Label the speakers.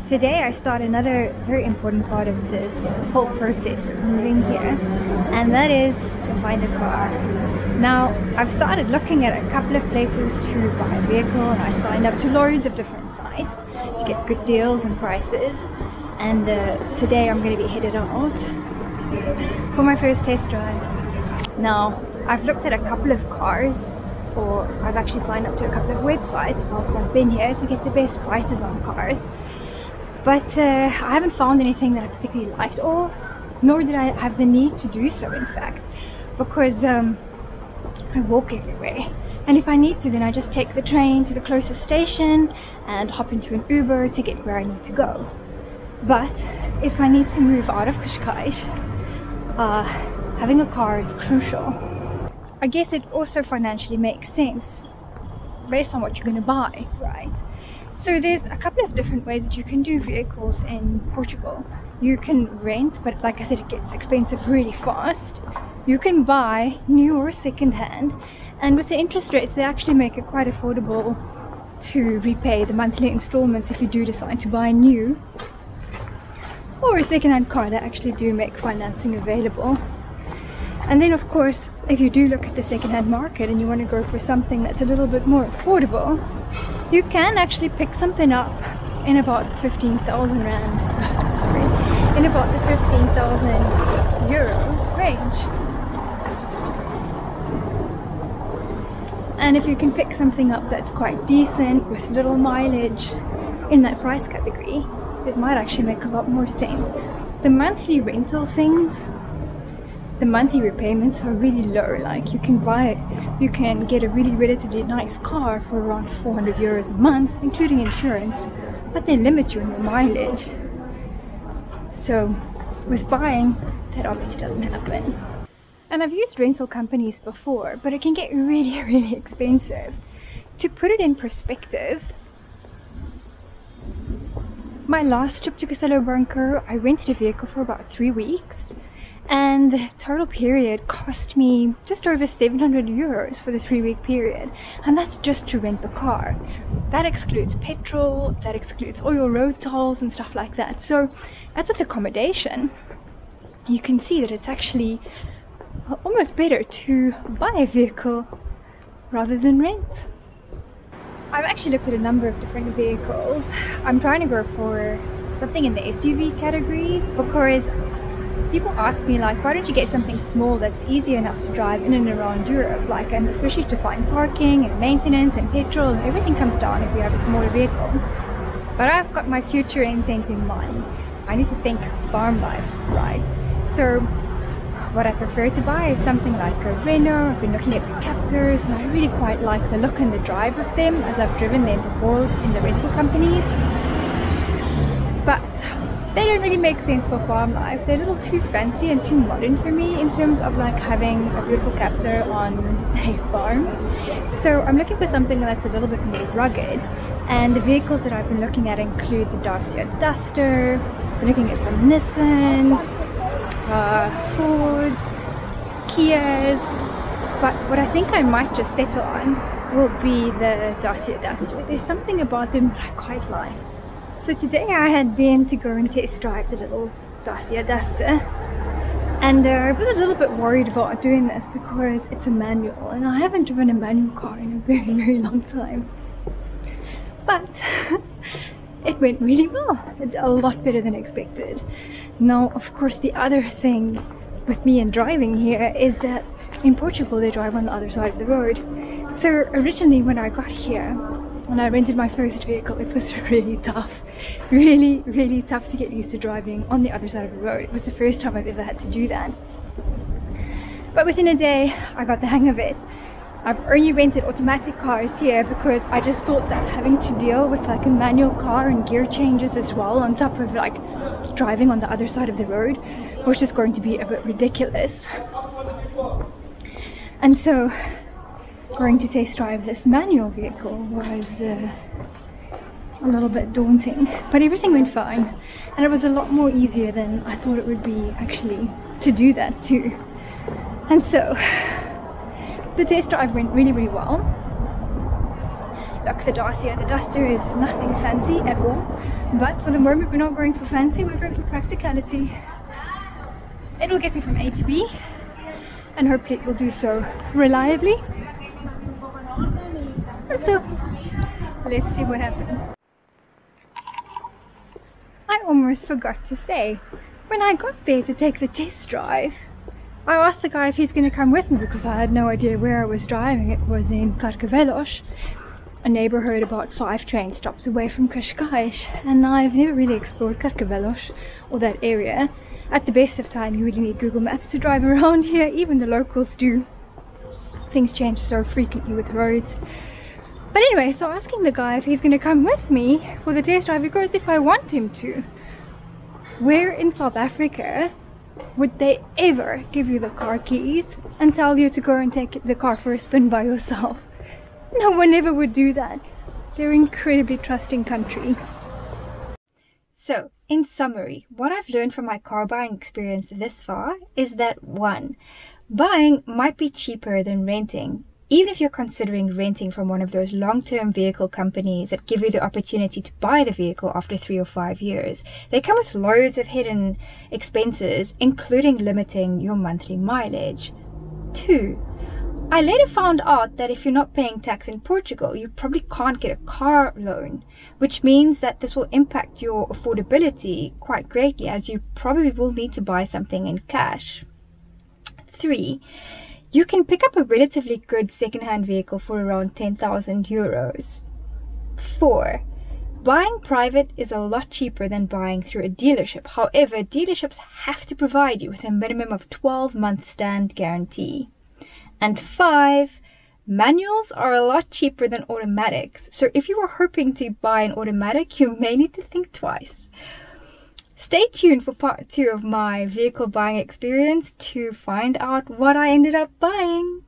Speaker 1: Today I start another very important part of this whole process of moving here, and that is to find a car. Now, I've started looking at a couple of places to buy a vehicle, and I signed up to loads of different sites to get good deals and prices, and today I'm going to be headed out for my first test drive. Now, I've looked at a couple of cars, or I've actually signed up to a couple of websites whilst I've been here to get the best prices on cars. But I haven't found anything that I particularly liked, or nor did I have the need to do so, in fact, because I walk everywhere, and if I need to, then I just take the train to the closest station and hop into an Uber to get where I need to go. But if I need to move out of Cascais, having a car is crucial. I guess it also financially makes sense based on what you're going to buy, right? So there's a couple of different ways that you can do vehicles in Portugal. You can rent, but like I said, it gets expensive really fast. You can buy new or second hand, and with the interest rates they actually make it quite affordable to repay the monthly installments if you do decide to buy a new or a second hand car. They actually do make financing available. And then of course, if you do look at the second-hand market and you want to go for something that's a little bit more affordable, you can actually pick something up in about 15,000 rand, sorry, in about the 15,000 euro range. And if you can pick something up that's quite decent with little mileage in that price category, it might actually make a lot more sense. The monthly rental things, the monthly repayments are really low. Like you can get a really relatively nice car for around 400 euros a month, including insurance, but they limit you in your mileage. So with buying, that obviously doesn't happen. And I've used rental companies before, but it can get really, really expensive. To put it in perspective, my last trip to Castelo Branco, I rented a vehicle for about 3 weeks. And the total period cost me just over 700 euros for the 3-week period, and that's just to rent the car. That excludes petrol, that excludes oil, road tolls and stuff like that. So as with accommodation, you can see that it's actually almost better to buy a vehicle rather than rent. I've actually looked at a number of different vehicles. I'm trying to go for something in the SUV category because people ask me, like, why don't you get something small that's easy enough to drive in and around Europe, like, and especially to find parking and maintenance and petrol and everything comes down if you have a smaller vehicle. But I've got my future intent in mind. I need to think farm life, right? So what I prefer to buy is something like a Renault. I've been looking at the Captors and I really quite like the look and the drive of them, as I've driven them before in the rental companies. But they don't really make sense for farm life. They're a little too fancy and too modern for me in terms of like having a beautiful Captor on a farm. So I'm looking for something that's a little bit more rugged, and the vehicles that I've been looking at include the Dacia Duster. I'm looking at some Nissans, Fords, Kias, but what I think I might just settle on will be the Dacia Duster. There's something about them that I quite like. So today I had been to go and test drive the little Dacia Duster, and I was a little bit worried about doing this because it's a manual and I haven't driven a manual car in a very, very long time. But it went really well, a lot better than expected. Now, of course, the other thing with me and driving here is that in Portugal they drive on the other side of the road. So originally when I got here, when I rented my first vehicle, it was really tough. Really, really tough to get used to driving on the other side of the road. It was the first time I've ever had to do that. But within a day, I got the hang of it. I've only rented automatic cars here because I just thought that having to deal with like a manual car and gear changes as well on top of like driving on the other side of the road was just going to be a bit ridiculous. And so going to test drive this manual vehicle was a little bit daunting, but everything went fine, and it was a lot more easier than I thought it would be actually to do that too. And so the test drive went really, really well. like the Dacia. The Duster is nothing fancy at all, but for the moment we're not going for fancy, we're going for practicality. It will get me from A to B, and hopefully it will do so reliably. And so, let's see what happens. I almost forgot to say, when I got there to take the test drive, I asked the guy if he's going to come with me because I had no idea where I was driving. It was in Cascais, a neighborhood about 5 train stops away from Cascais, and I've never really explored Cascais or that area. At the best of time, you really need Google Maps to drive around here. Even the locals do. Things change so frequently with roads. But anyway, so asking the guy if he's going to come with me for the test drive, because if I want him to. Where in South Africa would they ever give you the car keys and tell you to go and take the car for a spin by yourself? No one ever would do that. They're an incredibly trusting country. So, in summary, what I've learned from my car buying experience this far is that 1. Buying might be cheaper than renting, even if you're considering renting from one of those long-term vehicle companies that give you the opportunity to buy the vehicle after 3 or 5 years. They come with loads of hidden expenses, including limiting your monthly mileage. 2. I later found out that if you're not paying tax in Portugal, you probably can't get a car loan, which means that this will impact your affordability quite greatly, as you probably will need to buy something in cash. 3. You can pick up a relatively good second-hand vehicle for around 10,000 euros. 4. Buying private is a lot cheaper than buying through a dealership. However, dealerships have to provide you with a minimum of 12-month stand guarantee. And 5. Manuals are a lot cheaper than automatics. So if you are hoping to buy an automatic, you may need to think twice. Stay tuned for part 2 of my vehicle buying experience to find out what I ended up buying.